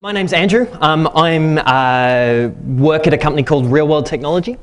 My name's Andrew. I work at a company called Real World Technology.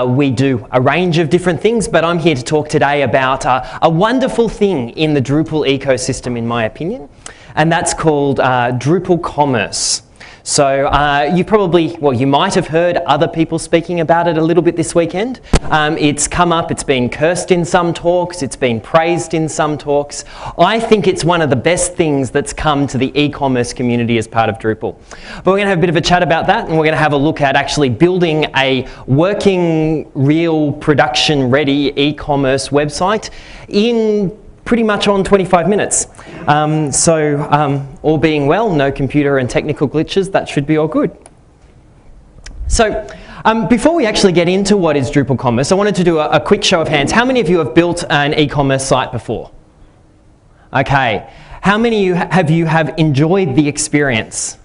We do a range of different things, but I'm here to talk today about a wonderful thing in the Drupal ecosystem, in my opinion, and that's called Drupal Commerce. So you might have heard other people speaking about it a little bit this weekend. It's come up, it's been cursed in some talks, it's been praised in some talks. I think it's one of the best things that's come to the e-commerce community as part of Drupal. But we're going to have a bit of a chat about that, and we're going to have a look at actually building a working, real, production-ready e-commerce website in pretty much on 25 minutes. All being well, no computer and technical glitches, that should be all good. So, before we actually get into what is Drupal Commerce, I wanted to do a quick show of hands. How many of you have built an e-commerce site before? Okay. How many of you have enjoyed the experience?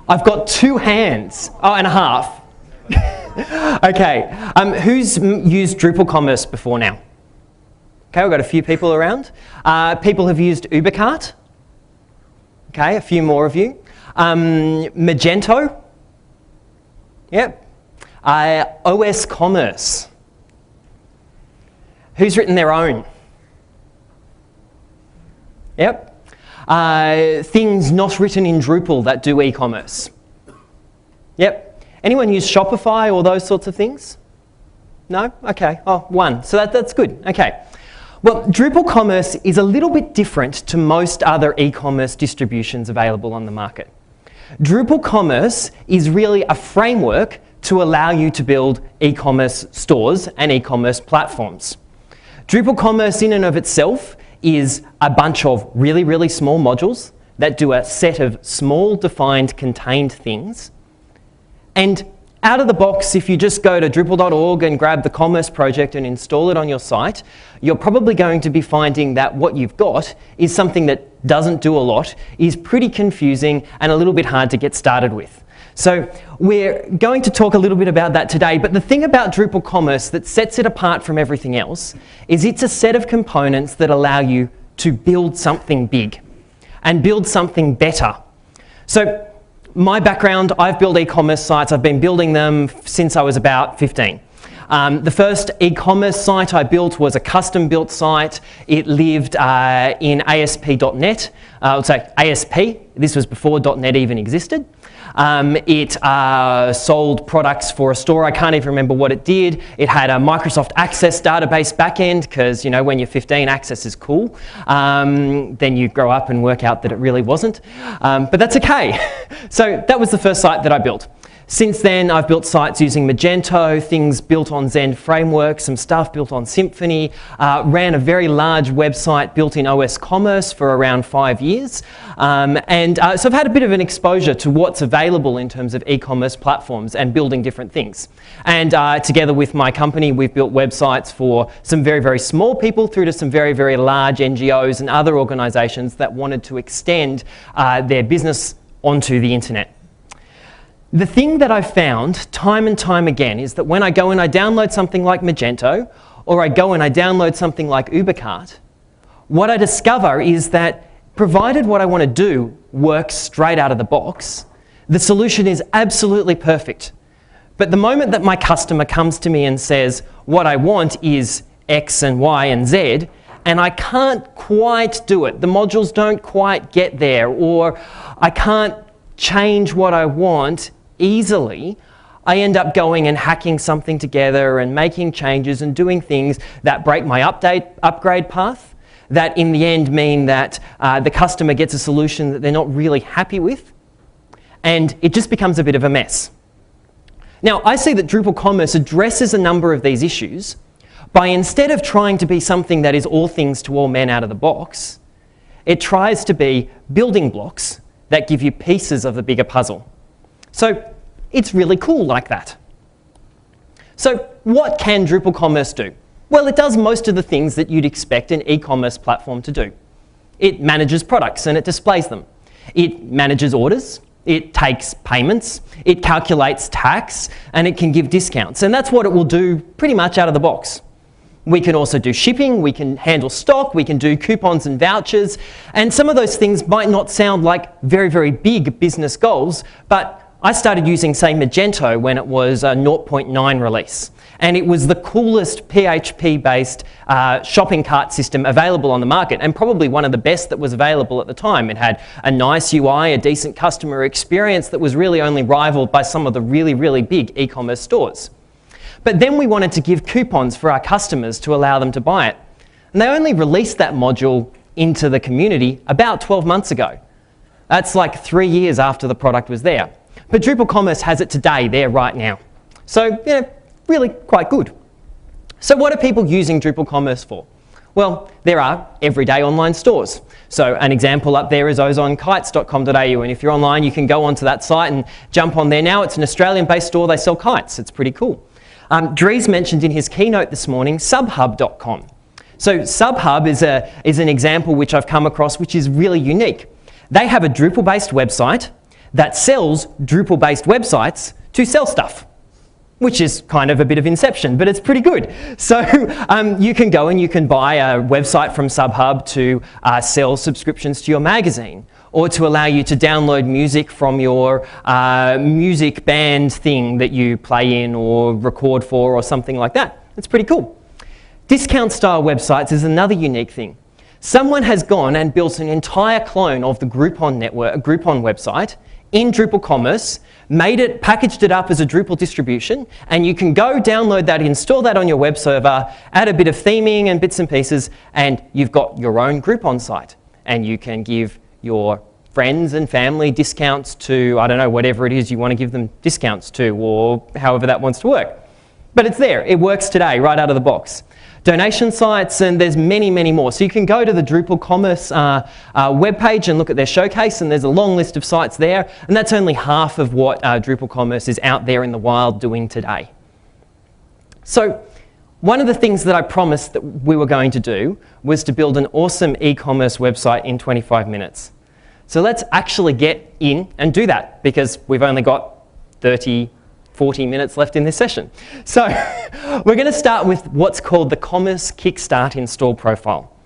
I've got 2 hands. Oh, and a half. Okay. Who's used Drupal Commerce before now? Okay, we've got a few people around. People have used Ubercart. Okay, a few more of you. Magento. Yep. OS Commerce. Who's written their own? Yep. Things not written in Drupal that do e-commerce. Yep. Anyone use Shopify or those sorts of things? No? Okay. Oh, 1. So that's good. Okay. Well, Drupal Commerce is a little bit different to most other e-commerce distributions available on the market. Drupal Commerce is really a framework to allow you to build e-commerce stores and e-commerce platforms. Drupal Commerce in and of itself is a bunch of really, really small modules that do a set of small, defined, contained things. And out of the box, if you just go to Drupal.org and grab the Commerce project and install it on your site, you're probably going to be finding that what you've got is something that doesn't do a lot, is pretty confusing and a little bit hard to get started with. So we're going to talk a little bit about that today, but the thing about Drupal Commerce that sets it apart from everything else is it's a set of components that allow you to build something big and build something better. So my background, I've built e-commerce sites. I've been building them since I was about 15. The first e-commerce site I built was a custom-built site. It lived in ASP.NET. ASP. This was before .NET even existed. It sold products for a store. I can't even remember what it did. It had a Microsoft Access database backend because, you know, when you're 15, Access is cool. Then you grow up and work out that it really wasn't. But that's okay. So that was the first site that I built. Since then, I've built sites using Magento, things built on Zen Framework, some stuff built on Symfony, ran a very large website built in OS Commerce for around 5 years. So I've had a bit of an exposure to what's available in terms of e-commerce platforms and building different things. And together with my company, we've built websites for some very, very small people through to some very, very large NGOs and other organizations that wanted to extend their business onto the internet. The thing that I've found time and time again is that when I go and I download something like Magento, or I go and I download something like Ubercart, what I discover is that provided what I want to do works straight out of the box, the solution is absolutely perfect. But the moment that my customer comes to me and says, what I want is X and Y and Z, and I can't quite do it, the modules don't quite get there, or I can't change what I want easily, I end up going and hacking something together and making changes and doing things that break my upgrade path, that in the end mean that the customer gets a solution that they're not really happy with, and it just becomes a bit of a mess. Now, I see that Drupal Commerce addresses a number of these issues by, instead of trying to be something that is all things to all men out of the box, it tries to be building blocks that give you pieces of the bigger puzzle. So it's really cool like that. So what can Drupal Commerce do? Well, it does most of the things that you'd expect an e-commerce platform to do. It manages products and it displays them. It manages orders. It takes payments. It calculates tax, and it can give discounts. And that's what it will do pretty much out of the box. We can also do shipping, we can handle stock, we can do coupons and vouchers, and some of those things might not sound like very, very big business goals, but I started using, say, Magento when it was a 0.9 release, and it was the coolest PHP-based shopping cart system available on the market, and probably one of the best that was available at the time. It had a nice UI, a decent customer experience that was really only rivaled by some of the really, really big e-commerce stores. But then we wanted to give coupons for our customers to allow them to buy it. And they only released that module into the community about 12 months ago. That's like 3 years after the product was there. But Drupal Commerce has it today, there right now. So, really quite good. So what are people using Drupal Commerce for? Well, there are everyday online stores. So an example up there is ozonkites.com.au, and if you're online, you can go onto that site and jump on there now. It's an Australian-based store, they sell kites, it's pretty cool. Dries mentioned in his keynote this morning subhub.com. So Subhub is an example which I've come across which is really unique. They have a Drupal-based website that sells Drupal-based websites to sell stuff, which is kind of a bit of Inception, but it's pretty good. So you can go and you can buy a website from Subhub to sell subscriptions to your magazine, or to allow you to download music from your music band thing that you play in or record for or something like that. It's pretty cool. Discount style websites is another unique thing. Someone has gone and built an entire clone of the Groupon network, a Groupon website in Drupal Commerce, made it, packaged it up as a Drupal distribution, and you can go download that, install that on your web server, add a bit of theming and bits and pieces, and you've got your own Groupon site. And you can give your friends and family discounts to, I don't know, whatever it is you want to give them discounts to, or however that wants to work. But it's there, it works today, right out of the box. Donation sites, and there's many, many more. So you can go to the Drupal Commerce webpage and look at their showcase, and there's a long list of sites there, and that's only half of what Drupal Commerce is out there in the wild doing today. So one of the things that I promised that we were going to do was to build an awesome e-commerce website in 25 minutes. So let's actually get in and do that, because we've only got 40 minutes left in this session. So we're going to start with what's called the Commerce Kickstart install profile.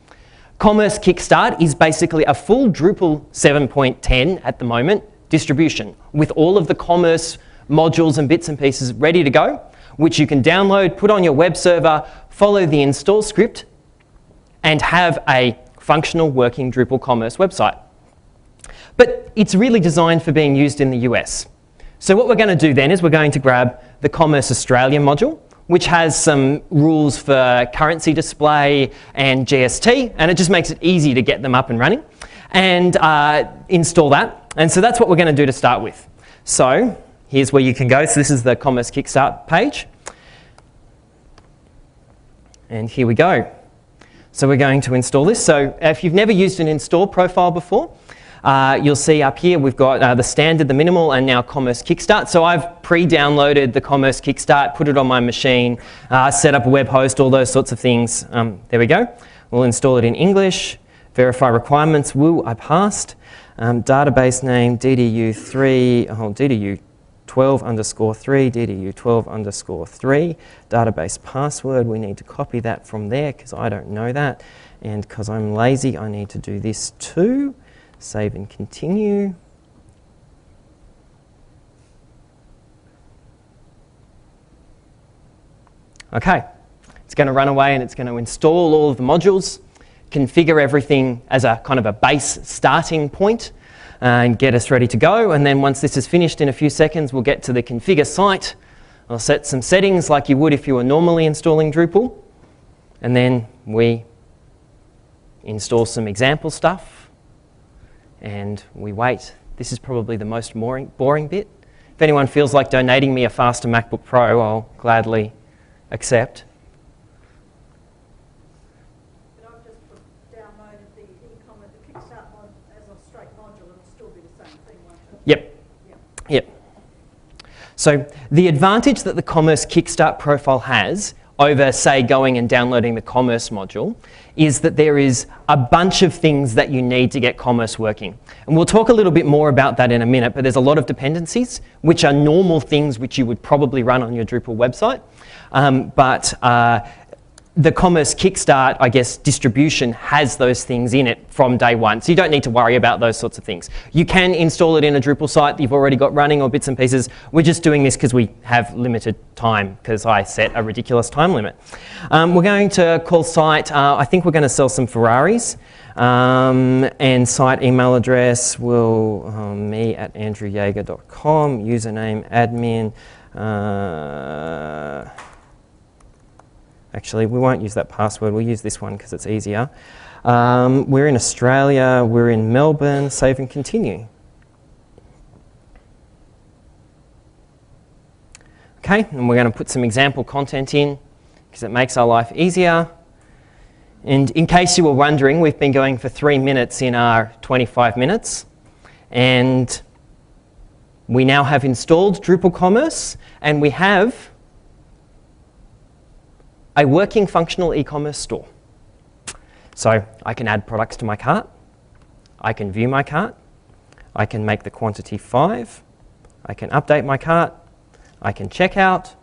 Commerce Kickstart is basically a full Drupal 7.10 at the moment distribution with all of the commerce modules and bits and pieces ready to go, which you can download, put on your web server, follow the install script, and have a functional working Drupal Commerce website. But it's really designed for being used in the US. So what we're going to do then is we're going to grab the Commerce Australia module, which has some rules for currency display and GST, and it just makes it easy to get them up and running, and install that. And so that's what we're going to do to start with. So here's where you can go. So this is the Commerce Kickstart page. And here we go. So we're going to install this. So if you've never used an install profile before, you'll see up here we've got the standard, the minimal, and now Commerce Kickstart. So I've pre-downloaded the Commerce Kickstart, put it on my machine, set up a web host, all those sorts of things. There we go. We'll install it in English. Verify requirements. Woo, I passed. Database name DDU3, DDU12_3, DDU12_3. Database password. We need to copy that from there because I don't know that, and because I'm lazy, I need to do this too. Save and continue. Okay, it's going to run away and it's going to install all of the modules, configure everything as a kind of a base starting point, and get us ready to go. And then once this is finished in a few seconds, we'll get to the configure site. I'll set some settings like you would if you were normally installing Drupal. And then we install some example stuff. And we wait. This is probably the most boring bit. If anyone feels like donating me a faster MacBook Pro, I'll gladly accept. But I've just downloaded the e-commerce, the Kickstart mod as a straight module. It'll still be the same thing, won't it? Yep. So the advantage that the Commerce Kickstart profile has over, say, going and downloading the Commerce module is that there is a bunch of things that you need to get Commerce working. And we'll talk a little bit more about that in a minute, but there's a lot of dependencies, which are normal things which you would probably run on your Drupal website. But the Commerce Kickstart, I guess, distribution has those things in it from day one. So you don't need to worry about those sorts of things. You can install it in a Drupal site that you've already got running or bits and pieces. We're just doing this because we have limited time because I set a ridiculous time limit. We're going to call site, I think we're going to sell some Ferraris. And site email address will me@andrewjaeger.com, username admin. Actually, we won't use that password. We'll use this one because it's easier. We're in Australia. We're in Melbourne. Save and continue. Okay, and we're going to put some example content in because it makes our life easier. And in case you were wondering, we've been going for 3 minutes in our 25 minutes. And we now have installed Drupal Commerce, and we have a working functional e-commerce store. So I can add products to my cart. I can view my cart. I can make the quantity 5. I can update my cart. I can check out.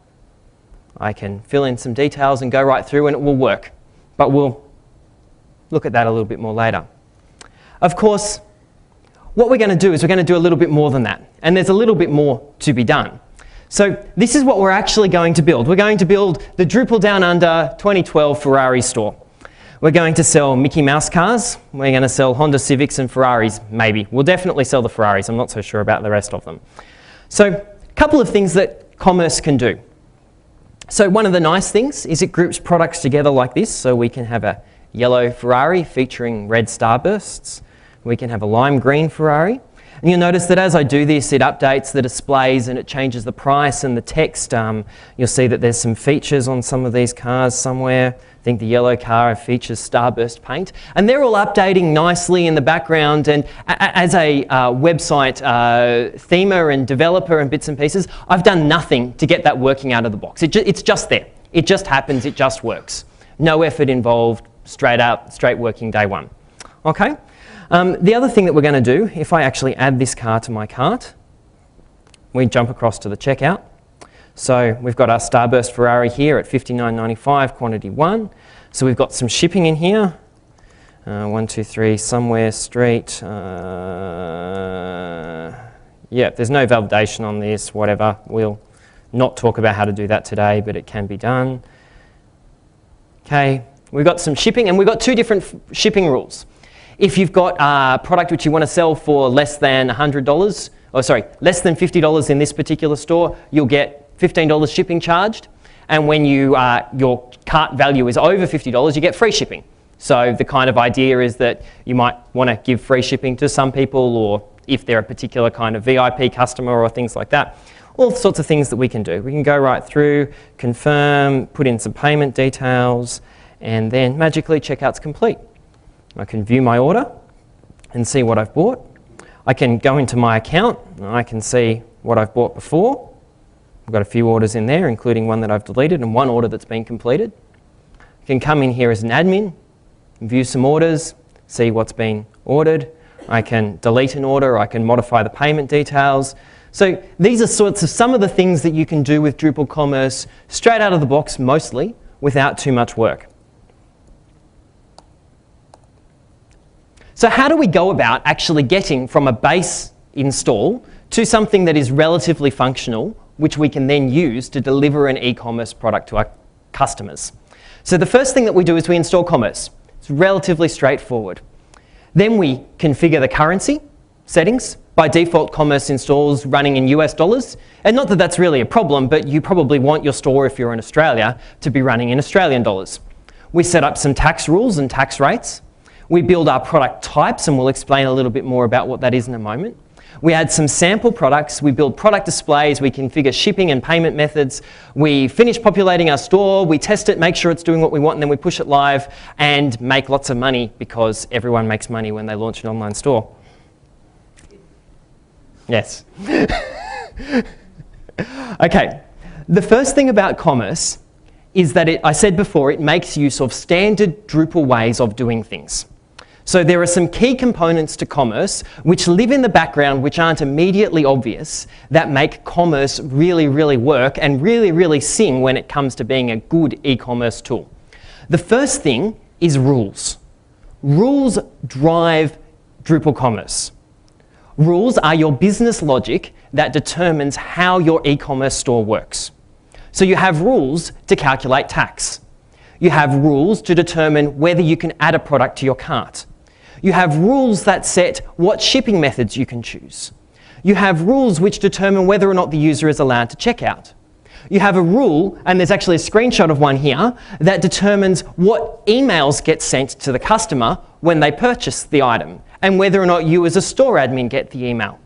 I can fill in some details and go right through, and it will work. But we'll look at that a little bit more later. Of course, what we're going to do is we're going to do a little bit more than that. And there's a little bit more to be done. So this is what we're actually going to build. We're going to build the Drupal Down Under 2012 Ferrari store. We're going to sell Mickey Mouse cars. We're going to sell Honda Civics and Ferraris, maybe. We'll definitely sell the Ferraris. I'm not so sure about the rest of them. So a couple of things that Commerce can do. So one of the nice things is it groups products together like this. So we can have a yellow Ferrari featuring red starbursts. We can have a lime green Ferrari. And you'll notice that as I do this, it updates the displays and it changes the price and the text. You'll see that there's some features on some of these cars somewhere. I think the yellow car features starburst paint. And they're all updating nicely in the background. And as a website themer and developer and bits and pieces, I've done nothing to get that working out of the box. It's just there. It just happens. It just works. No effort involved. Straight working day one. Okay? The other thing that we're going to do, if I actually add this car to my cart, we jump across to the checkout. So we've got our Starburst Ferrari here at $59.95, quantity 1. So we've got some shipping in here. 1, 2, 3, somewhere, street. Yeah, there's no validation on this, whatever. We'll not talk about how to do that today, but it can be done. Okay, we've got some shipping, and we've got 2 different shipping rules. If you've got a product which you want to sell for less than $100, or sorry, less than $50 in this particular store, you'll get $15 shipping charged. And when your cart value is over $50, you get free shipping. So the kind of idea is that you might want to give free shipping to some people, or if they're a particular kind of VIP customer or things like that. All sorts of things that we can do. We can go right through, confirm, put in some payment details, and then magically checkout's complete. I can view my order and see what I've bought. I can go into my account and I can see what I've bought before. I've got a few orders in there, including one that I've deleted and one order that's been completed. I can come in here as an admin, view some orders, see what's been ordered. I can delete an order, I can modify the payment details. So these are sorts of some of the things that you can do with Drupal Commerce straight out of the box, mostly, without too much work. So how do we go about actually getting from a base install to something that is relatively functional, which we can then use to deliver an e-commerce product to our customers? So the first thing that we do is we install Commerce. It's relatively straightforward. Then we configure the currency settings. By default, Commerce installs running in US dollars. And not that that's really a problem, but you probably want your store, if you're in Australia, to be running in Australian dollars. We set up some tax rules and tax rates. We build our product types, and we'll explain a little bit more about what that is in a moment. We add some sample products. We build product displays. We configure shipping and payment methods. We finish populating our store. We test it, make sure it's doing what we want, and then we push it live and make lots of money because everyone makes money when they launch an online store. Yes. Okay. The first thing about Commerce is that I said before, it makes use of standard Drupal ways of doing things. So there are some key components to Commerce which live in the background, which aren't immediately obvious, that make Commerce really, really work and really, really sing when it comes to being a good e-commerce tool. The first thing is rules. Rules drive Drupal Commerce. Rules are your business logic that determines how your e-commerce store works. So you have rules to calculate tax. You have rules to determine whether you can add a product to your cart. You have rules that set what shipping methods you can choose. You have rules which determine whether or not the user is allowed to check out. You have a rule, and there's actually a screenshot of one here, that determines what emails get sent to the customer when they purchase the item, and whether or not you as a store admin get the email.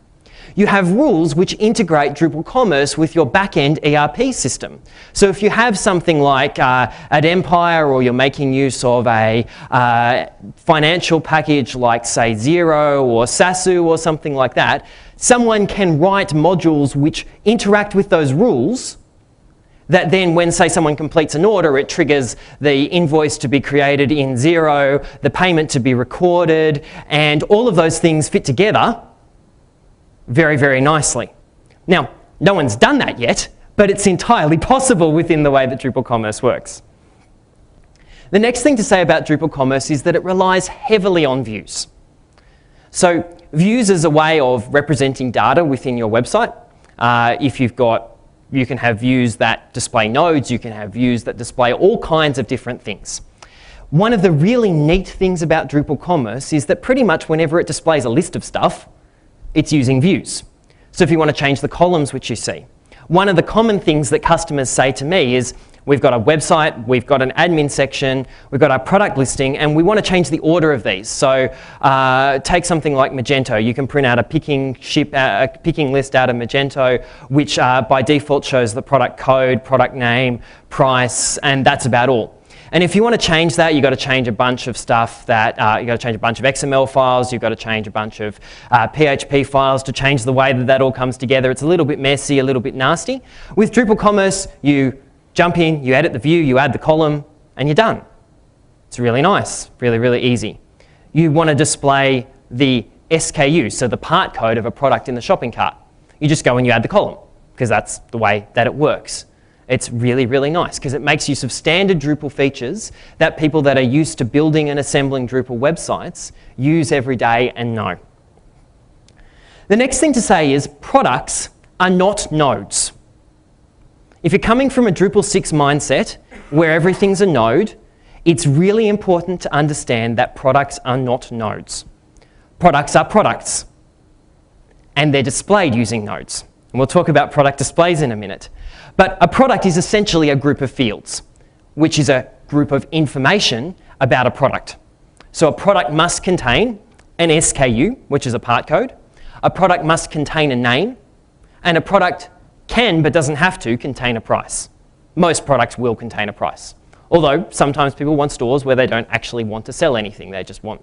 You have rules which integrate Drupal Commerce with your back-end ERP system. So if you have something like at Empire, or you're making use of a financial package like, say, Xero or Sasu or something like that, someone can write modules which interact with those rules that then when, say, someone completes an order, it triggers the invoice to be created in Xero, the payment to be recorded, and all of those things fit together very, very nicely. Now, no one's done that yet, but it's entirely possible within the way that Drupal Commerce works. The next thing to say about Drupal Commerce is that it relies heavily on views. So views is a way of representing data within your website. You can have views that display nodes, you can have views that display all kinds of different things. One of the really neat things about Drupal Commerce is that pretty much whenever it displays a list of stuff, it's using views. So if you want to change the columns which you see, one of the common things that customers say to me is, we've got a website, we've got an admin section, we've got our product listing, and we want to change the order of these. So take something like Magento. You can print out a picking list out of Magento, which by default shows the product code, product name, price, and that's about all. And if you want to change that, you've got to change a bunch of stuff you've got to change a bunch of XML files, you've got to change a bunch of PHP files to change the way that that all comes together. It's a little bit messy, a little bit nasty. With Drupal Commerce, you jump in, you edit the view, you add the column, and you're done. It's really nice, really, really easy. You want to display the SKU, so the part code of a product in the shopping cart. You just go and you add the column, because that's the way that it works. It's really, really nice, because it makes use of standard Drupal features that people that are used to building and assembling Drupal websites use every day and know. The next thing to say is products are not nodes. If you're coming from a Drupal 6 mindset where everything's a node, it's really important to understand that products are not nodes. Products are products, and they're displayed using nodes. And we'll talk about product displays in a minute. But a product is essentially a group of fields, which is a group of information about a product. So a product must contain an SKU, which is a part code. A product must contain a name, and a product can, but doesn't have to, contain a price. Most products will contain a price. Although sometimes people want stores where they don't actually want to sell anything, they just want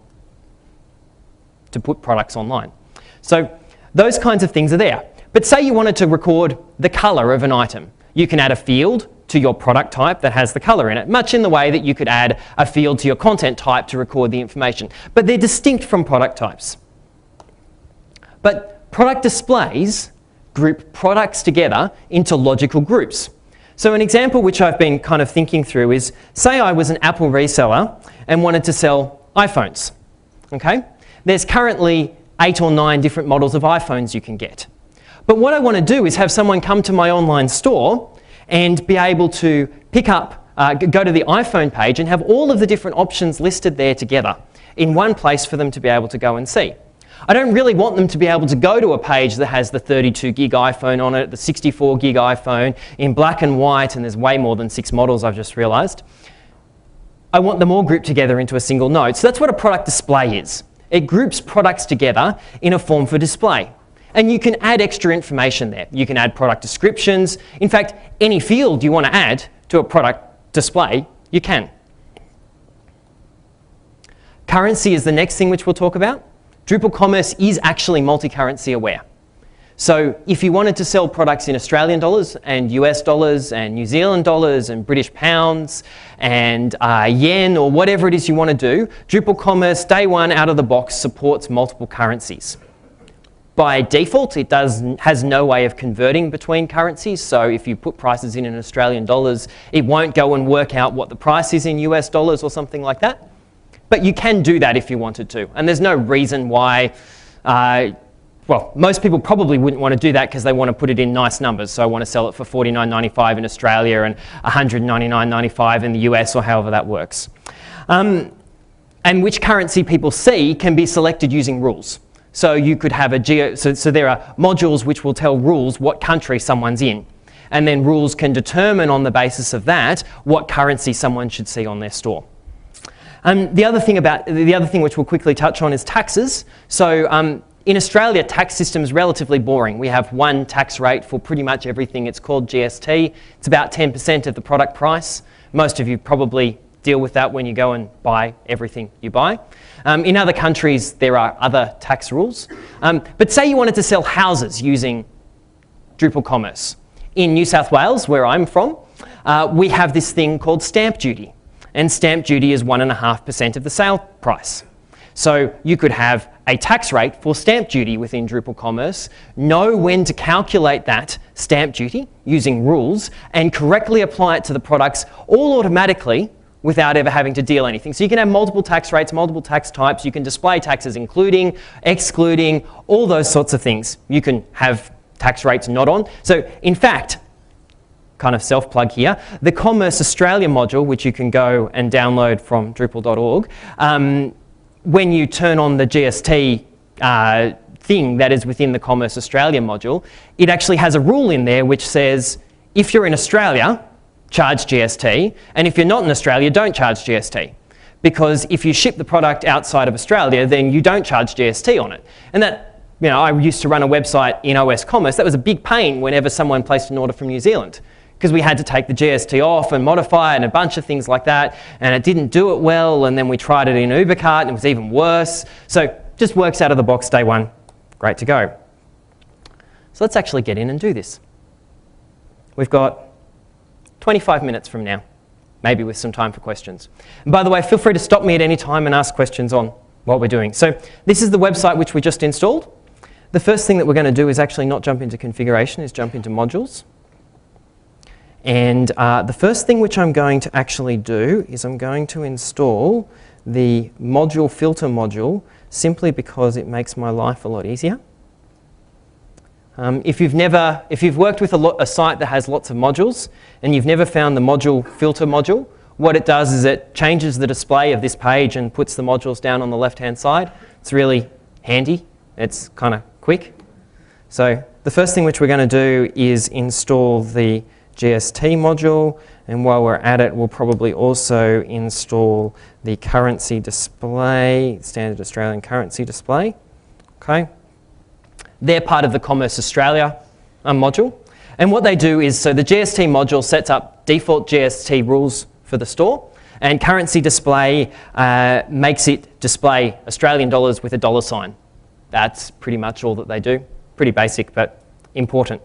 to put products online. So those kinds of things are there. But say you wanted to record the color of an item. You can add a field to your product type that has the color in it, much in the way that you could add a field to your content type to record the information. But they're distinct from product types. But product displays group products together into logical groups. So an example which I've been kind of thinking through is, say I was an Apple reseller and wanted to sell iPhones. Okay? There's currently 8 or 9 different models of iPhones you can get. But what I want to do is have someone come to my online store and be able to pick up, go to the iPhone page and have all of the different options listed there together in one place for them to be able to go and see. I don't really want them to be able to go to a page that has the 32 gig iPhone on it, the 64 gig iPhone in black and white, and there's way more than 6 models, I've just realized. I want them all grouped together into a single node. So that's what a product display is. It groups products together in a form for display. And you can add extra information there. You can add product descriptions. In fact, any field you want to add to a product display, you can. Currency is the next thing which we'll talk about. Drupal Commerce is actually multi-currency aware. So if you wanted to sell products in Australian dollars and US dollars and New Zealand dollars and British pounds and yen or whatever it is you want to do, Drupal Commerce day one out of the box supports multiple currencies. By default, it has no way of converting between currencies. So if you put prices in Australian dollars, it won't go and work out what the price is in US dollars or something like that. But you can do that if you wanted to. And there's no reason why, well, most people probably wouldn't want to do that because they want to put it in nice numbers. So I want to sell it for $49.95 in Australia and $199.95 in the US, or however that works. And which currency people see can be selected using rules. So you could have so there are modules which will tell rules what country someone's in. And then rules can determine on the basis of that what currency someone should see on their store. The other thing which we'll quickly touch on is taxes. So in Australia, tax system is relatively boring. We have one tax rate for pretty much everything. It's called GST. It's about 10% of the product price. Most of you probably deal with that when you go and buy everything you buy. In other countries, there are other tax rules. But say you wanted to sell houses using Drupal Commerce. In New South Wales, where I'm from, we have this thing called stamp duty. And stamp duty is 1.5% of the sale price. So you could have a tax rate for stamp duty within Drupal Commerce, know when to calculate that stamp duty using rules, and correctly apply it to the products all automatically without ever having to deal anything. So you can have multiple tax rates, multiple tax types. You can display taxes including, excluding, all those sorts of things. You can have tax rates not on. So in fact, kind of self-plug here, the Commerce Australia module, which you can go and download from Drupal.org, when you turn on the GST thing that is within the Commerce Australia module, it actually has a rule in there which says, if you're in Australia, charge GST, and if you're not in Australia, don't charge GST. Because if you ship the product outside of Australia, then you don't charge GST on it. And that, you know, I used to run a website in OS Commerce. That was a big pain whenever someone placed an order from New Zealand, because we had to take the GST off and modify it and a bunch of things like that, and it didn't do it well, and then we tried it in UberCart and it was even worse. So just works out of the box day one, great to go. So let's actually get in and do this. We've got 25 minutes from now, maybe with some time for questions. And by the way, feel free to stop me at any time and ask questions on what we're doing. So this is the website which we just installed. The first thing that we're going to do is actually not jump into configuration, is jump into modules. And the first thing which I'm going to actually do is I'm going to install the module filter module, simply because it makes my life a lot easier. If you've worked with a site that has lots of modules and you've never found the module filter module, what it does is it changes the display of this page and puts the modules down on the left-hand side. It's really handy. It's kind of quick. So the first thing which we're going to do is install the GST module, and while we're at it, we'll probably also install the currency display, standard Australian currency display. Okay. They're part of the Commerce Australia module. And what they do is, so the GST module sets up default GST rules for the store, and currency display makes it display Australian dollars with a dollar sign. That's pretty much all that they do. Pretty basic, but important.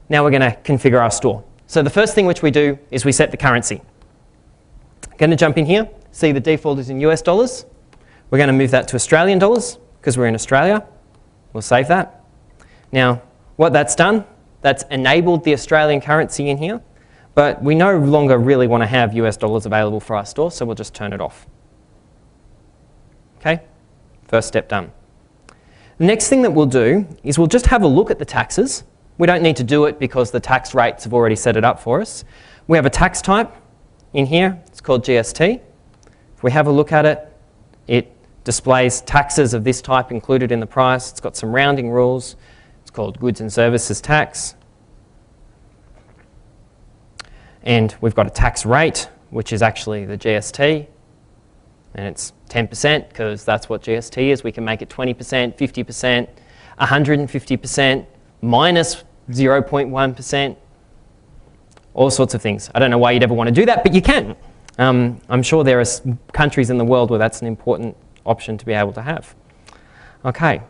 Now we're going to configure our store. So the first thing which we do is we set the currency. Going to jump in here, see the default is in US dollars. We're going to move that to Australian dollars because we're in Australia. We'll save that. Now, what that's done, that's enabled the Australian currency in here, but we no longer really want to have US dollars available for our store, so we'll just turn it off. Okay, first step done. The next thing that we'll do is we'll just have a look at the taxes. We don't need to do it because the tax rates have already set it up for us. We have a tax type in here. It's called GST. If we have a look at it, it displays taxes of this type included in the price. It's got some rounding rules. It's called goods and services tax. And we've got a tax rate, which is actually the GST. And it's 10% because that's what GST is. We can make it 20%, 50%, 150%, minus 0.1%, all sorts of things. I don't know why you'd ever want to do that, but you can. I'm sure there are countries in the world where that's an important option to be able to have. Okay,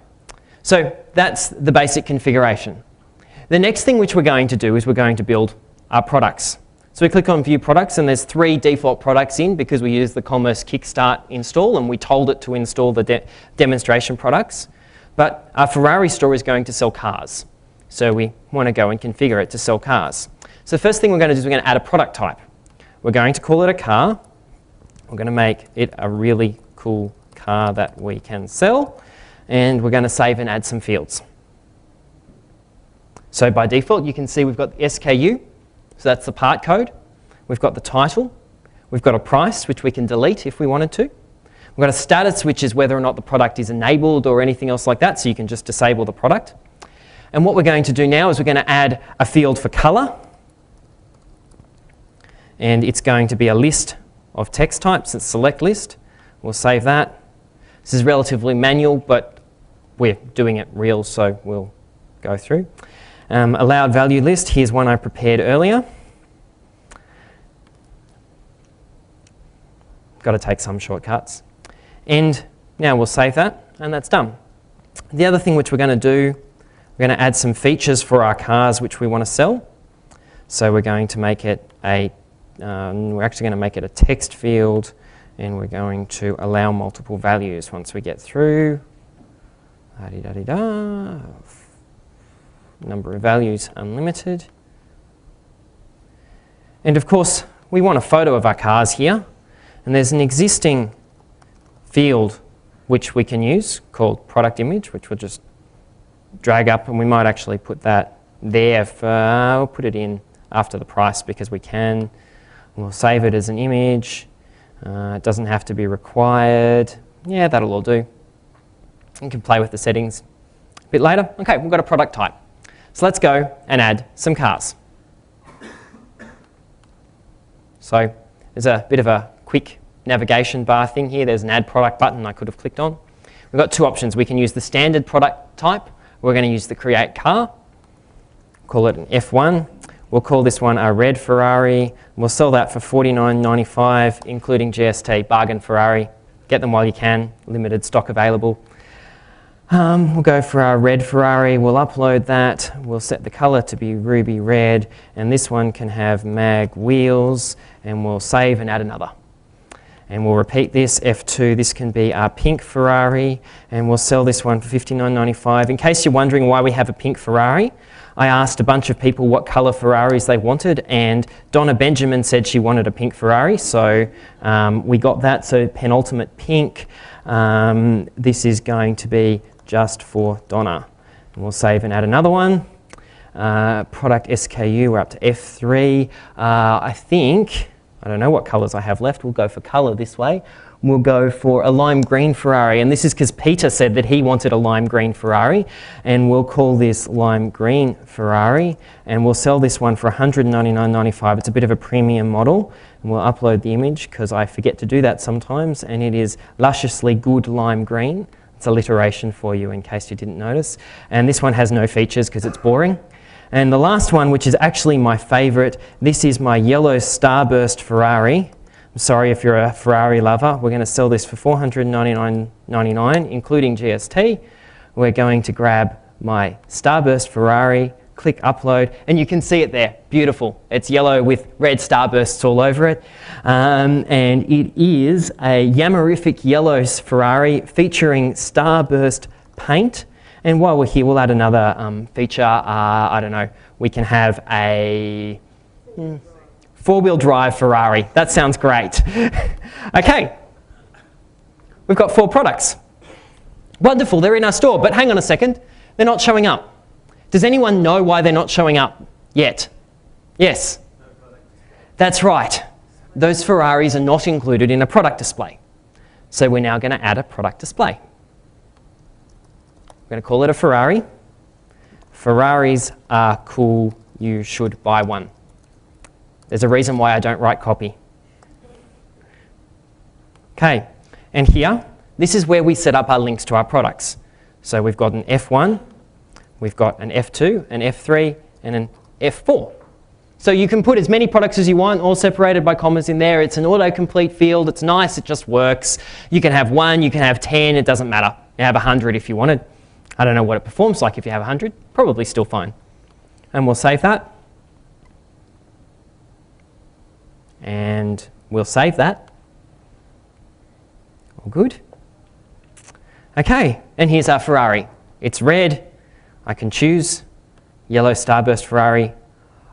so that's the basic configuration. The next thing which we're going to do is we're going to build our products. So we click on View Products, and there's 3 default products in because we use the Commerce Kickstart install, and we told it to install the demonstration products. But our Ferrari store is going to sell cars. So we want to go and configure it to sell cars. So the first thing we're going to do is we're going to add a product type. We're going to call it a car. We're going to make it a really cool car that we can sell. And we're going to save and add some fields. So by default, you can see we've got the SKU. So that's the part code. We've got the title. We've got a price, which we can delete if we wanted to. We've got a status, which is whether or not the product is enabled or anything else like that. So you can just disable the product. And what we're going to do now is we're going to add a field for color. And it's going to be a list of text types. It's select list. We'll save that. This is relatively manual, but we're doing it real, so we'll go through. Allowed value list. Here's one I prepared earlier. Got to take some shortcuts. And now we'll save that, and that's done. The other thing which we're going to do, we're going to add some features for our cars which we want to sell. So we're going to make it we're actually going to make it a text field, and we're going to allow multiple values once we get through. Number of values unlimited. And of course, we want a photo of our cars here. And there's an existing field which we can use called product image, which we'll just drag up, and we might actually put that there. We'll put it in after the price because we can. We'll save it as an image. It doesn't have to be required. Yeah, that'll all do. You can play with the settings a bit later. Okay, we've got a product type. So let's go and add some cars. So there's a bit of a quick navigation bar thing here. There's an add product button I could have clicked on. We've got two options. We can use the standard product type. We're going to use the create car. Call it an F1. We'll call this one a red Ferrari. We'll sell that for $49.95, including GST, bargain Ferrari. Get them while you can, limited stock available. We'll go for our red Ferrari. We'll upload that. We'll set the color to be ruby red, and this one can have mag wheels, and we'll save and add another. And we'll repeat this, F2, this can be our pink Ferrari, and we'll sell this one for $59.95. In case you're wondering why we have a pink Ferrari, I asked a bunch of people what colour Ferraris they wanted, and Donna Benjamin said she wanted a pink Ferrari, so we got that, so penultimate pink. This is going to be just for Donna. And we'll save and add another one. Product SKU, we're up to F3. I don't know what colours I have left. We'll go for colour this way. We'll go for a lime green Ferrari, and this is because Peter said that he wanted a lime green Ferrari, and we'll call this lime green Ferrari, and we'll sell this one for $199.95. It's a bit of a premium model, and we'll upload the image because I forget to do that sometimes, and it is lusciously good lime green. It's alliteration for you in case you didn't notice. And this one has no features because it's boring. And the last one, which is actually my favourite, this is my yellow Starburst Ferrari. I'm sorry if you're a Ferrari lover. We're going to sell this for $499.99, including GST. We're going to grab my Starburst Ferrari, click upload, and you can see it there. Beautiful. It's yellow with red starbursts all over it. And it is a Yamarific yellow Ferrari featuring starburst paint. And while we're here, we'll add another feature. I don't know, we can have a four-wheel drive Ferrari. That sounds great. Okay, we've got 4 products. Wonderful, they're in our store, but hang on a second, they're not showing up. Does anyone know why they're not showing up yet? Yes? That's right. Those Ferraris are not included in a product display. So we're now going to add a product display. We're going to call it a Ferrari. Ferraris are cool. You should buy one. There's a reason why I don't write copy. Okay, and here, this is where we set up our links to our products. So we've got an F1, we've got an F2, an F3, and an F4. So you can put as many products as you want, all separated by commas in there. It's an autocomplete field. It's nice. It just works. You can have 1, you can have 10. It doesn't matter. You have 100 if you wanted. I don't know what it performs like if you have 100. Probably still fine. And we'll save that. And we'll save that. All good. Okay, and here's our Ferrari. It's red. I can choose yellow Starburst Ferrari.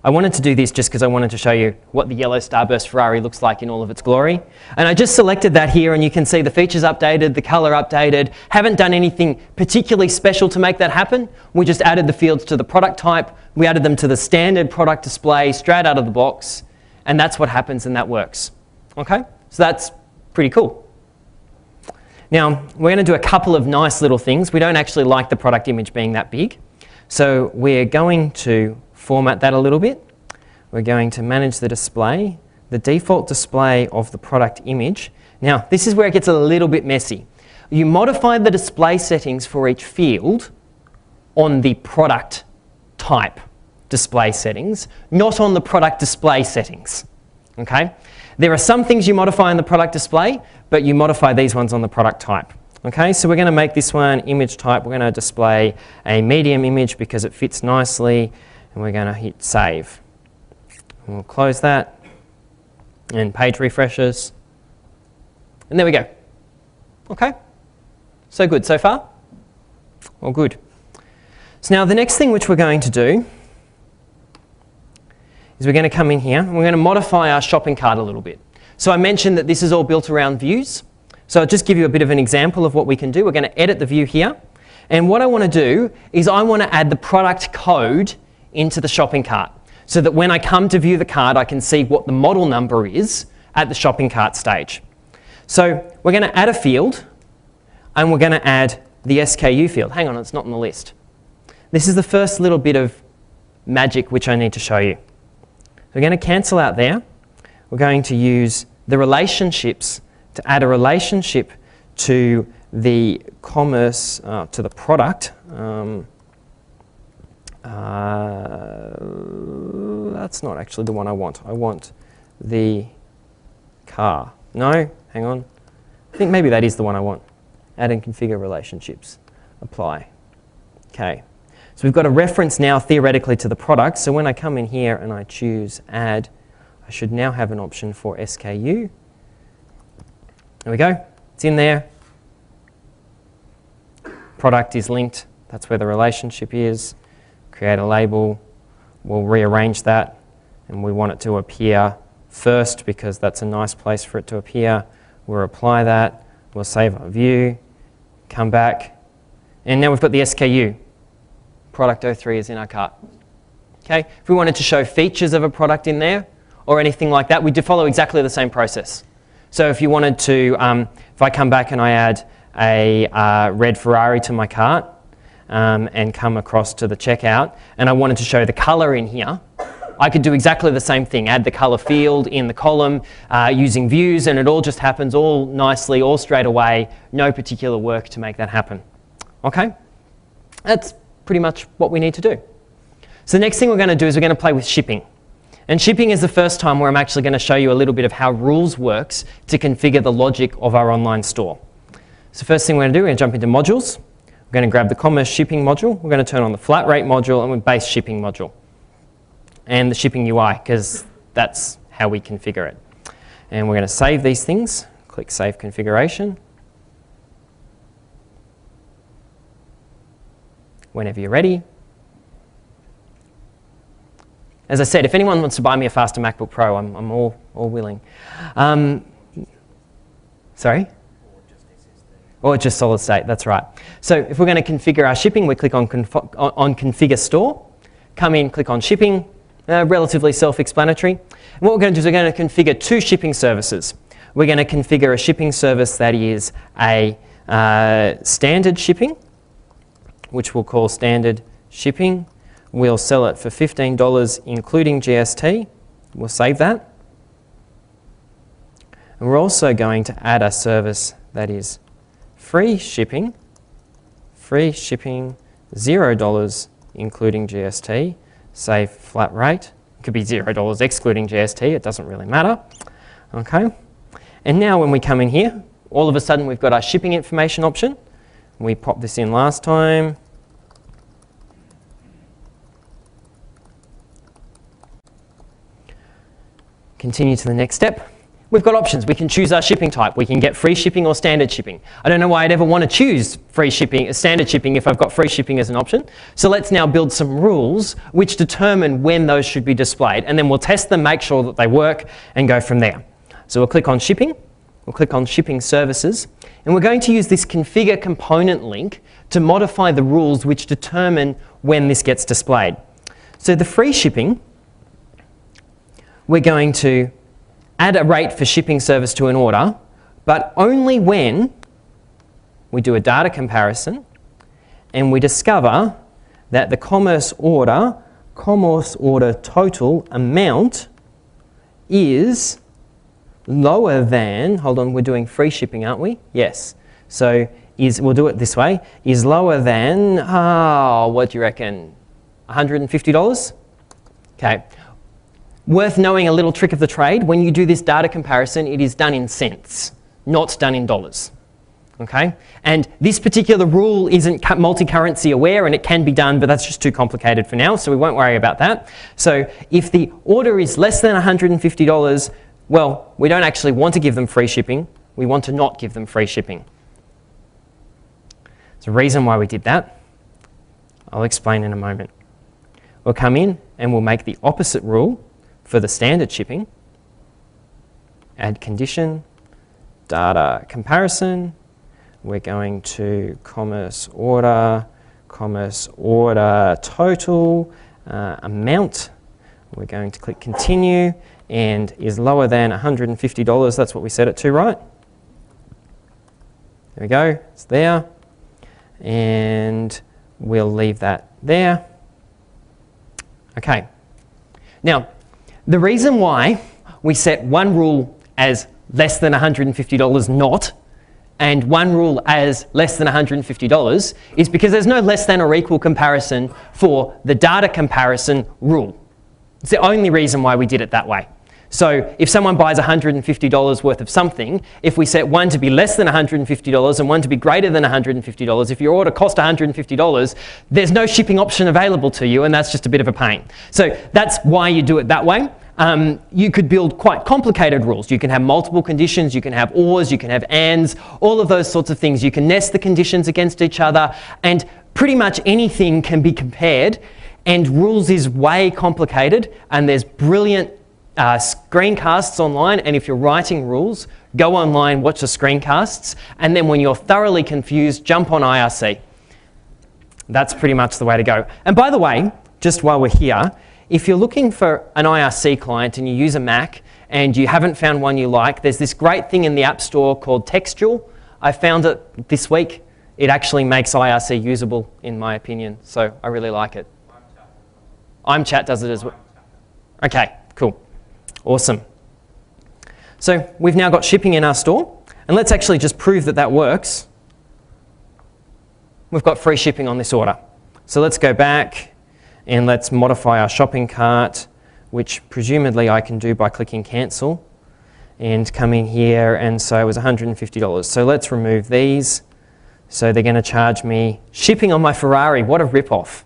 I wanted to do this just because I wanted to show you what the yellow Starburst Ferrari looks like in all of its glory. And I just selected that here, and you can see the features updated, the color updated. Haven't done anything particularly special to make that happen. We just added the fields to the product type. We added them to the standard product display straight out of the box. And that's what happens, and that works. Okay? So that's pretty cool. Now, we're going to do a couple of nice little things. We don't actually like the product image being that big. So we're going to format that a little bit. We're going to manage the display, the default display of the product image. Now, this is where it gets a little bit messy. You modify the display settings for each field on the product type display settings, not on the product display settings. Okay? There are some things you modify in the product display, but you modify these ones on the product type. Okay, so we're going to make this one image type. We're going to display a medium image because it fits nicely. And we're going to hit save. And we'll close that. And page refreshes. And there we go. Okay. So good so far? All good. So now the next thing which we're going to do is we're going to come in here and we're going to modify our shopping cart a little bit. So I mentioned that this is all built around views. So I'll just give you a bit of an example of what we can do. We're going to edit the view here. And what I want to do is I want to add the product code into the shopping cart so that when I come to view the cart, I can see what the model number is at the shopping cart stage. So we're going to add a field, and we're going to add the SKU field. Hang on, it's not on the list. This is the first little bit of magic which I need to show you. We're going to cancel out there. We're going to use the relationships to add a relationship to the commerce, to the product. That's not actually the one I want. I want the car. No, hang on. I think maybe that is the one I want. Add and configure relationships. Apply. Okay. So we've got a reference now theoretically to the product. So when I come in here and I choose add, I should now have an option for SKU. There we go. It's in there. Product is linked. That's where the relationship is. Create a label. We'll rearrange that, and we want it to appear first because that's a nice place for it to appear. We'll apply that. We'll save our view. Come back. And now we've got the SKU. Product 03 is in our cart. Okay. If we wanted to show features of a product in there or anything like that, we do follow exactly the same process. So if you wanted to, if I come back and I add a red Ferrari to my cart and come across to the checkout, and I wanted to show the color in here, I could do exactly the same thing. Add the color field in the column using views, and it all just happens all nicely, all straight away. No particular work to make that happen. Okay? That's pretty much what we need to do. So the next thing we're going to do is we're going to play with shipping. And shipping is the first time where I'm actually going to show you a little bit of how rules works to configure the logic of our online store. So first thing we're going to do, we're going to jump into modules. We're going to grab the commerce shipping module. We're going to turn on the flat rate module and the base shipping module. And the shipping UI, because that's how we configure it. And we're going to save these things. Click Save Configuration. Whenever you're ready. As I said, if anyone wants to buy me a faster MacBook Pro, I'm all willing. Sorry? Or just solid state, that's right. So if we're going to configure our shipping, we click on Configure Store. Come in, click on Shipping. Relatively self-explanatory. And what we're going to do is we're going to configure two shipping services. We're going to configure a shipping service that is a standard shipping, which we'll call standard shipping. We'll sell it for $15 including GST. We'll save that. And we're also going to add a service that is free shipping, $0 including GST. Save flat rate. It could be $0 excluding GST. It doesn't really matter. Okay. And now when we come in here, all of a sudden we've got our shipping information option. We popped this in last time. Continue to the next step. we've got options. We can choose our shipping type. We can get free shipping or standard shipping. I don't know why I'd ever want to choose free shipping, standard shipping if I've got free shipping as an option. So let's now build some rules which determine when those should be displayed. And then we'll test them, make sure that they work, and go from there. So we'll click on shipping. We'll click on shipping services. And we're going to use this configure component link to modify the rules which determine when this gets displayed. So the free shipping, we're going to add a rate for shipping service to an order, but only when we do a data comparison and we discover that the commerce order total amount is lower than, hold on, we're doing free shipping, aren't we? Yes. So we'll do it this way, is lower than, what do you reckon, $150? Okay. Worth knowing a little trick of the trade, when you do this data comparison, it is done in cents, not done in dollars. Okay? And this particular rule isn't multi-currency aware, and it can be done, but that's just too complicated for now, so we won't worry about that. So if the order is less than $150, well, we don't actually want to give them free shipping. We want to not give them free shipping. There's a reason why we did that. I'll explain in a moment. We'll come in and we'll make the opposite rule for the standard shipping. Add condition, data comparison. We're going to commerce order total amount. We're going to click continue, and is lower than $150. That's what we set it to, right? There we go, it's there. And we'll leave that there. Okay. Now, the reason why we set one rule as less than $150 not, and one rule as less than $150 is because there's no less than or equal comparison for the data comparison rule. It's the only reason why we did it that way. So if someone buys $150 worth of something, if we set one to be less than $150 and one to be greater than $150, if your order cost $150, there's no shipping option available to you, and that's just a bit of a pain. So that's why you do it that way. You could build quite complicated rules. You can have multiple conditions, you can have ors, you can have ands, all of those sorts of things. You can nest the conditions against each other, and pretty much anything can be compared. And rules is way complicated, and there's brilliant screencasts online, and if you're writing rules, go online, watch the screencasts, and then when you're thoroughly confused, jump on IRC. That's pretty much the way to go. And by the way, just while we're here, if you're looking for an IRC client and you use a Mac and you haven't found one you like, there's this great thing in the App Store called Textual. I found it this week. It actually makes IRC usable, in my opinion, so I really like it. IMChat does it as well. Okay, cool. Awesome. So we've now got shipping in our store, and let's actually just prove that that works. We've got free shipping on this order. So let's go back and let's modify our shopping cart, which presumably I can do by clicking cancel, and come in here, and so it was $150. So let's remove these. So they're going to charge me shipping on my Ferrari. What a rip-off.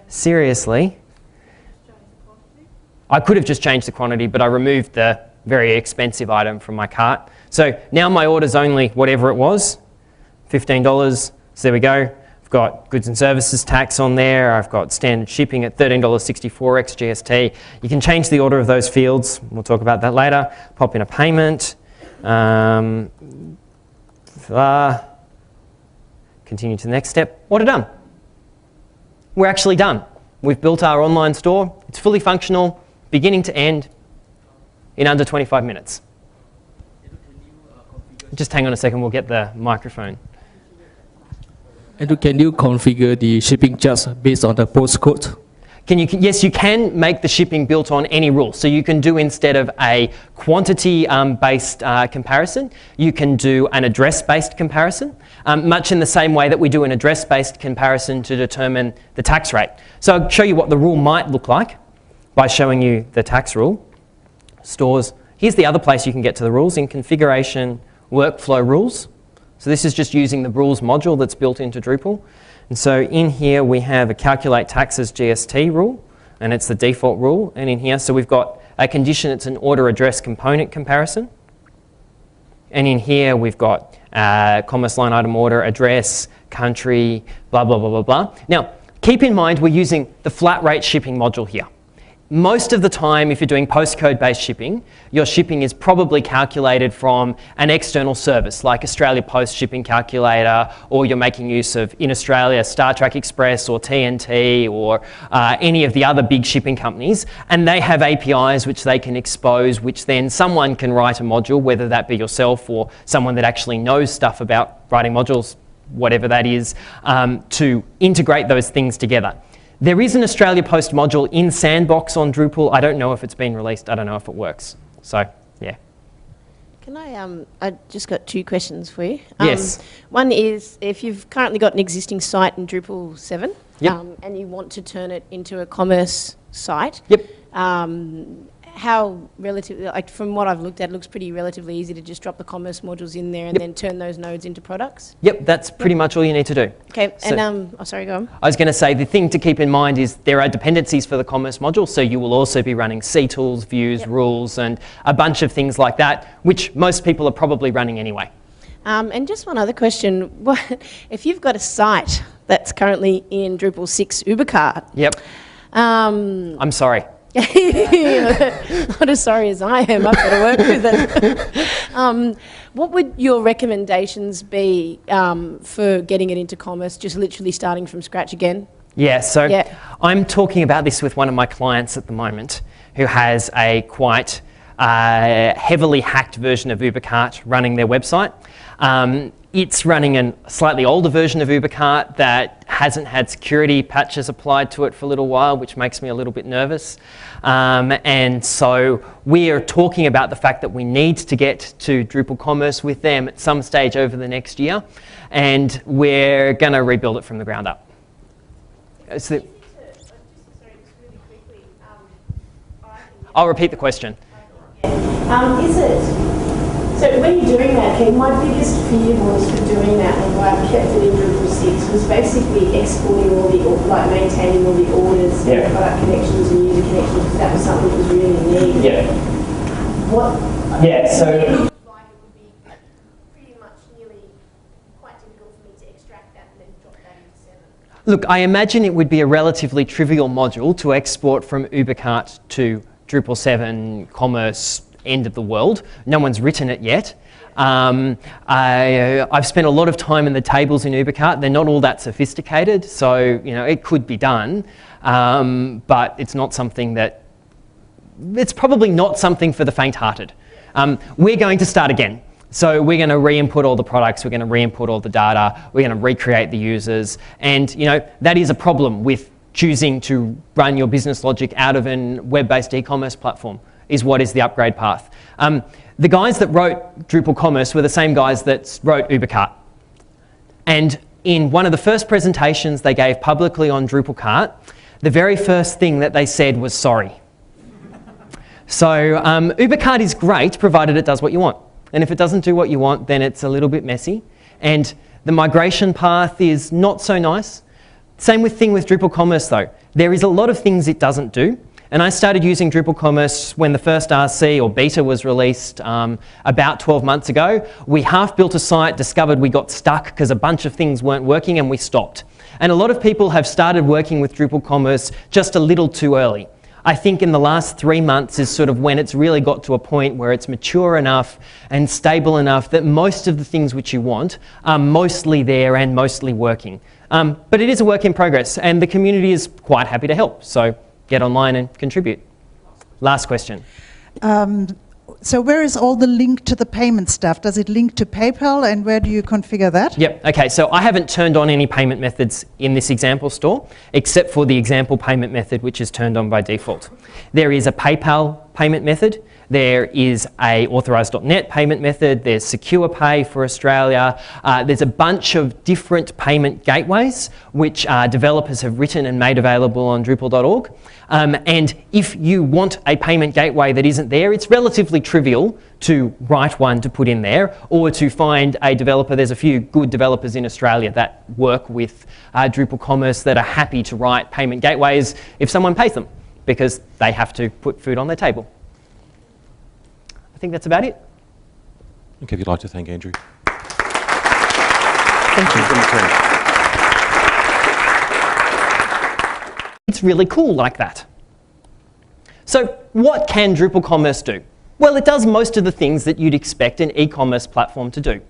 Seriously. I could have just changed the quantity, but I removed the very expensive item from my cart. So now my order's only whatever it was, $15. So there we go. I've got goods and services tax on there. I've got standard shipping at $13.64 ex GST. You can change the order of those fields. We'll talk about that later. Pop in a payment. Continue to the next step. Order done. We're actually done. We've built our online store. It's fully functional, beginning to end, in under 25 minutes. Just hang on a second, we'll get the microphone. And can you configure the shipping just based on the postcode? Yes, you can make the shipping built on any rule. So you can do, instead of a quantity-based comparison, you can do an address-based comparison, much in the same way that we do an address-based comparison to determine the tax rate. So I'll show you what the rule might look like by showing you the tax rule. Stores. Here's the other place you can get to the rules, in configuration, workflow rules. So this is just using the rules module that's built into Drupal. And so in here we have a calculate taxes GST rule, and it's the default rule. And in here, so we've got a condition, it's an order address component comparison. And in here, we've got commerce line item order, address, country, blah, blah, blah, blah, blah. Now, keep in mind, we're using the flat rate shipping module here. Most of the time, if you're doing postcode-based shipping, your shipping is probably calculated from an external service like Australia Post Shipping Calculator, or you're making use of, in Australia, Star Trek Express or TNT or any of the other big shipping companies, and they have APIs which they can expose, which then someone can write a module, whether that be yourself or someone that actually knows stuff about writing modules, whatever that is, to integrate those things together. There is an Australia Post module in Sandbox on Drupal. I don't know if it's been released. I don't know if it works. So, yeah. Can I just got 2 questions for you. Yes. One is, if you've currently got an existing site in Drupal 7, Yep. and you want to turn it into a commerce site, Yep. how relatively, like from what I've looked at, it looks pretty relatively easy to just drop the commerce modules in there and then turn those nodes into products? Yep, that's pretty much all you need to do. Okay, So- and, oh, sorry, go on. I was going to say, the thing to keep in mind is there are dependencies for the commerce module, so you will also be running CTools, views, Yep. rules, and a bunch of things like that, which most people are probably running anyway. And just one other question. What, if you've got a site that's currently in Drupal 6 Ubercart, Yep. I'm sorry. not as sorry as I am, I've got to work with it. What would your recommendations be for getting it into commerce, just literally starting from scratch again? Yeah, so Yeah. I'm talking about this with one of my clients at the moment who has a quite heavily hacked version of Ubercart running their website. It's running a slightly older version of Ubercart that hasn't had security patches applied to it for a little while, which makes me a little bit nervous. And so we are talking about the fact that we need to get to Drupal Commerce with them at some stage over the next year, and we're going to rebuild it from the ground up. So, I'll repeat the question. Is it, so when you're doing that, okay, my biggest fear was for doing that and why I kept it in Drupal 6 was basically exporting all the, like maintaining all the orders Yeah. and product connections and user connections, because that was something that was really needed. Yeah. What? Yeah, so It looked like it would be pretty much nearly quite difficult for me to extract that and then drop that into 7. look, I imagine it would be a relatively trivial module to export from Ubercart to Drupal 7 Commerce end of the world. No one's written it yet. I've spent a lot of time in the tables in Ubercart. They're not all that sophisticated, so you know it could be done, but it's not something that. It's probably not something for the faint-hearted. We're going to start again. So we're going to re-input all the products, we're going to re-input all the data, we're going to recreate the users, and you know that is a problem with choosing to run your business logic out of a web-based e-commerce platform, is what is the upgrade path. The guys that wrote Drupal Commerce were the same guys that wrote Ubercart. And in one of the first presentations they gave publicly on Drupal Cart, the very first thing that they said was sorry. So Ubercart is great provided it does what you want. And if it doesn't do what you want, then it's a little bit messy. And the migration path is not so nice. Same thing with Drupal Commerce though. There is a lot of things it doesn't do. And I started using Drupal Commerce when the first RC or beta was released about 12 months ago. We half built a site, discovered we got stuck because a bunch of things weren't working, and we stopped. And a lot of people have started working with Drupal Commerce just a little too early. I think in the last 3 months is sort of when it's really got to a point where it's mature enough and stable enough that most of the things which you want are mostly there and mostly working. But it is a work in progress, and the community is quite happy to help. So get online and contribute. Last question. So where is all the link to the payment stuff? Does it link to PayPal, and where do you configure that? Yep, okay, so I haven't turned on any payment methods in this example store, except for the example payment method, which is turned on by default. There is a PayPal payment method. There is a authorised.net payment method. There's Secure Pay for Australia. There's a bunch of different payment gateways which developers have written and made available on Drupal.org. And if you want a payment gateway that isn't there, it's relatively trivial to write one to put in there, or to find a developer. There's a few good developers in Australia that work with Drupal Commerce that are happy to write payment gateways if someone pays them, because they have to put food on their table. I think that's about it. Okay, if you'd like to thank Andrew. Thank you. It's really cool like that. So what can Drupal Commerce do? Well, it does most of the things that you'd expect an e-commerce platform to do.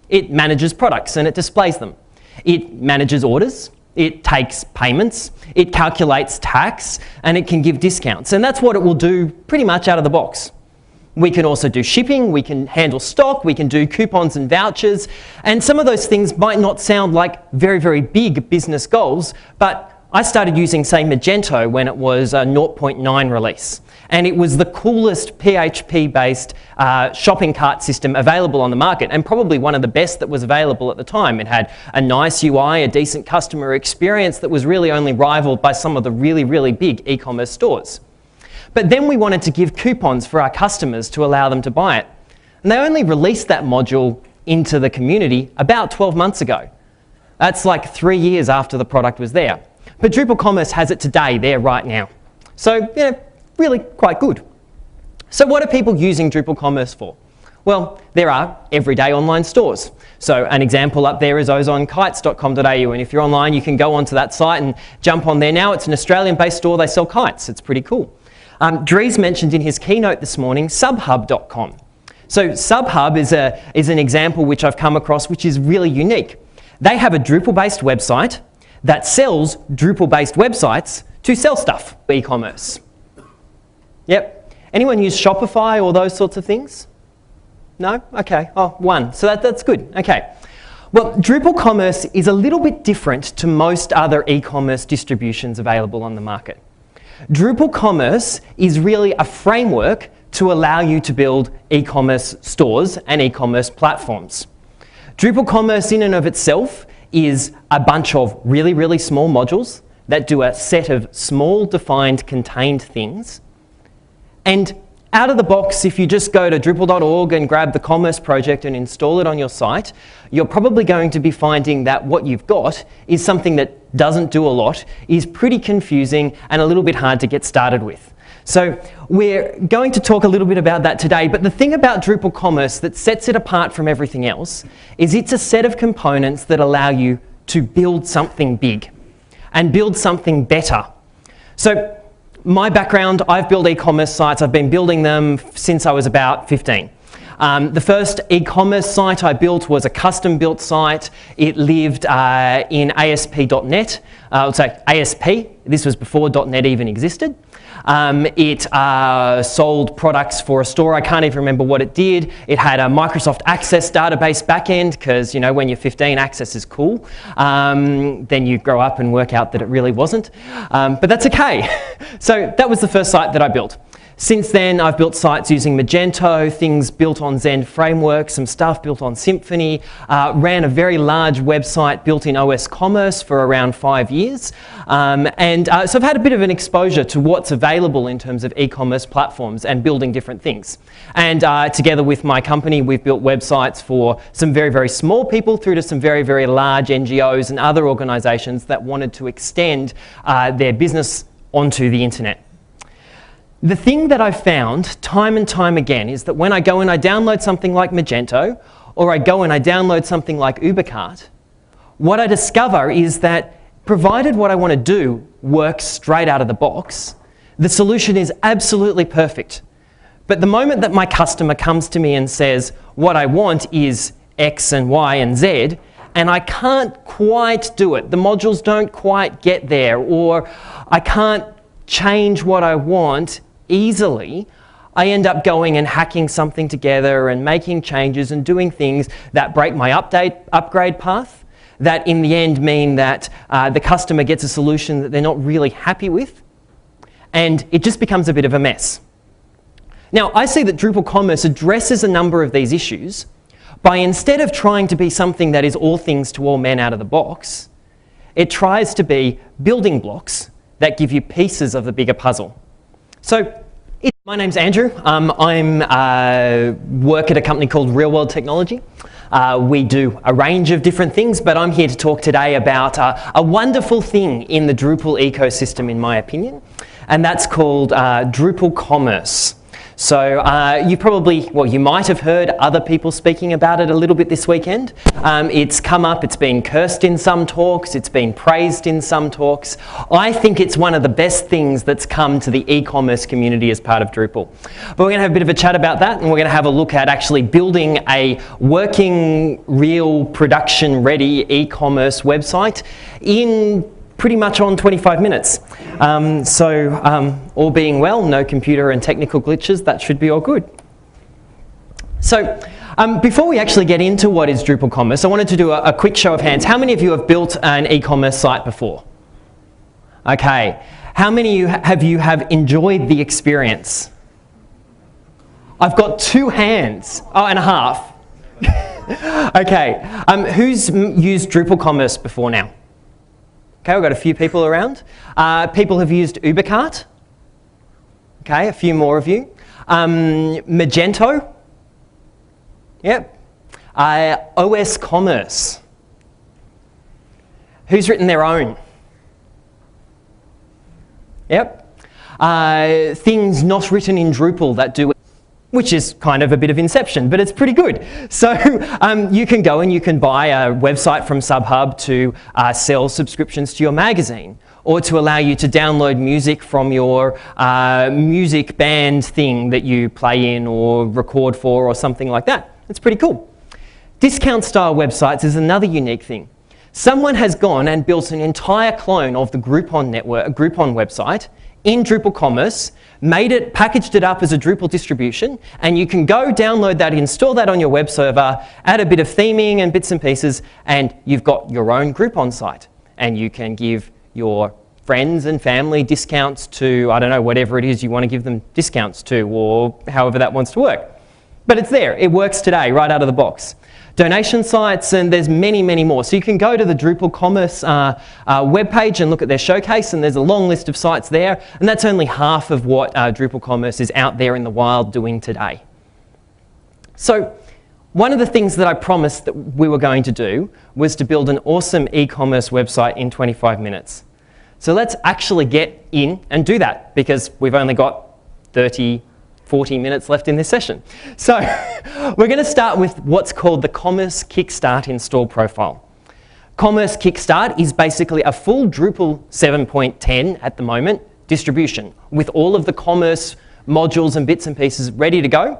It manages products and it displays them. It manages orders, it takes payments, it calculates tax, and it can give discounts. And that's what it will do pretty much out of the box. We can also do shipping, we can handle stock, we can do coupons and vouchers, and some of those things might not sound like very, very big business goals, but I started using, say, Magento when it was a 0.9 release. And it was the coolest PHP-based shopping cart system available on the market, and probably one of the best that was available at the time. It had a nice UI, a decent customer experience that was really only rivaled by some of the really, really big e-commerce stores. But then we wanted to give coupons for our customers to allow them to buy it. And they only released that module into the community about 12 months ago. That's like 3 years after the product was there. But Drupal Commerce has it today, there right now. So, really quite good. So what are people using Drupal Commerce for? Well, there are everyday online stores. So an example up there is ozonkites.com.au, and if you're online, you can go onto that site and jump on there now. It's an Australian-based store, they sell kites, it's pretty cool. Dries mentioned in his keynote this morning subhub.com. So Subhub is an example which I've come across which is really unique. They have a Drupal-based website that sells Drupal-based websites to sell stuff, e-commerce. Yep. Anyone use Shopify or those sorts of things? No? Okay. Oh, one. So that's good. Okay. Well, Drupal Commerce is a little bit different to most other e-commerce distributions available on the market. Drupal Commerce is really a framework to allow you to build e-commerce stores and e-commerce platforms. Drupal Commerce in and of itself is a bunch of really, really small modules that do a set of small, defined, contained things. And out of the box, if you just go to Drupal.org and grab the Commerce project and install it on your site, you're probably going to be finding that what you've got is something that doesn't do a lot, is pretty confusing and a little bit hard to get started with. So we're going to talk a little bit about that today, but the thing about Drupal Commerce that sets it apart from everything else is it's a set of components that allow you to build something big and build something better. So my background, I've built e-commerce sites. I've been building them since I was about 15. The first e-commerce site I built was a custom-built site. It lived in ASP.NET. I would say ASP. This was before .NET even existed. It sold products for a store. I can't even remember what it did. It had a Microsoft Access database backend because, you know, when you're 15, Access is cool. Then you grow up and work out that it really wasn't. But that's okay. So that was the first site that I built. Since then, I've built sites using Magento, things built on Zen Framework, some stuff built on Symfony, ran a very large website built in OS Commerce for around 5 years. So I've had a bit of an exposure to what's available in terms of e-commerce platforms and building different things. And together with my company, we've built websites for some very, very small people through to some very, very large NGOs and other organisations that wanted to extend their business onto the internet. The thing that I've found time and time again is that when I go and I download something like Magento, or I go and I download something like UberCart, what I discover is that provided what I want to do works straight out of the box, the solution is absolutely perfect. But the moment that my customer comes to me and says, what I want is X and Y and Z, and I can't quite do it, the modules don't quite get there, or I can't change what I want easily, I end up going and hacking something together and making changes and doing things that break my upgrade path, that in the end mean that the customer gets a solution that they're not really happy with, and it just becomes a bit of a mess. Now, I see that Drupal Commerce addresses a number of these issues by, instead of trying to be something that is all things to all men out of the box, it tries to be building blocks that give you pieces of the bigger puzzle. So, my name's Andrew. I work at a company called Real World Technology. We do a range of different things, but I'm here to talk today about a wonderful thing in the Drupal ecosystem, in my opinion, and that's called Drupal Commerce. So you probably, well, you might have heard other people speaking about it a little bit this weekend. It's come up, it's been cursed in some talks, it's been praised in some talks. I think it's one of the best things that's come to the e-commerce community as part of Drupal. But we're going to have a bit of a chat about that, and we're going to have a look at actually building a working, real, production-ready e-commerce website in pretty much on 25 minutes. All being well, no computer and technical glitches, that should be all good. So, before we actually get into what is Drupal Commerce, I wanted to do a quick show of hands. How many of you have built an e-commerce site before? Okay. How many of you have enjoyed the experience? I've got 2 hands. Oh, and a half. Okay. Who's used Drupal Commerce before now? Okay, we've got a few people around. People have used UberCart. Okay, a few more of you. Magento. Yep. OS Commerce. Who's written their own? Yep. Things not written in Drupal that do, which is kind of a bit of Inception, but it's pretty good. So you can go and you can buy a website from SubHub to sell subscriptions to your magazine, or to allow you to download music from your music band thing that you play in or record for or something like that. It's pretty cool. Discount style websites is another unique thing. Someone has gone and built an entire clone of the Groupon network, Groupon website in Drupal Commerce, made it, packaged it up as a Drupal distribution, and you can go download that, install that on your web server, add a bit of theming and bits and pieces, and you've got your own Groupon site. And you can give your friends and family discounts to, I don't know, whatever it is you want to give them discounts to, or however that wants to work. But it's there, it works today, right out of the box. Donation sites, and there's many, many more. So you can go to the Drupal Commerce webpage and look at their showcase, and there's a long list of sites there, and that's only half of what Drupal Commerce is out there in the wild doing today. So one of the things that I promised that we were going to do was to build an awesome e-commerce website in 25 minutes. So let's actually get in and do that, because we've only got 40 minutes left in this session. So we're going to start with what's called the Commerce Kickstart install profile. Commerce Kickstart is basically a full Drupal 7.10 at the moment distribution with all of the commerce modules and bits and pieces ready to go.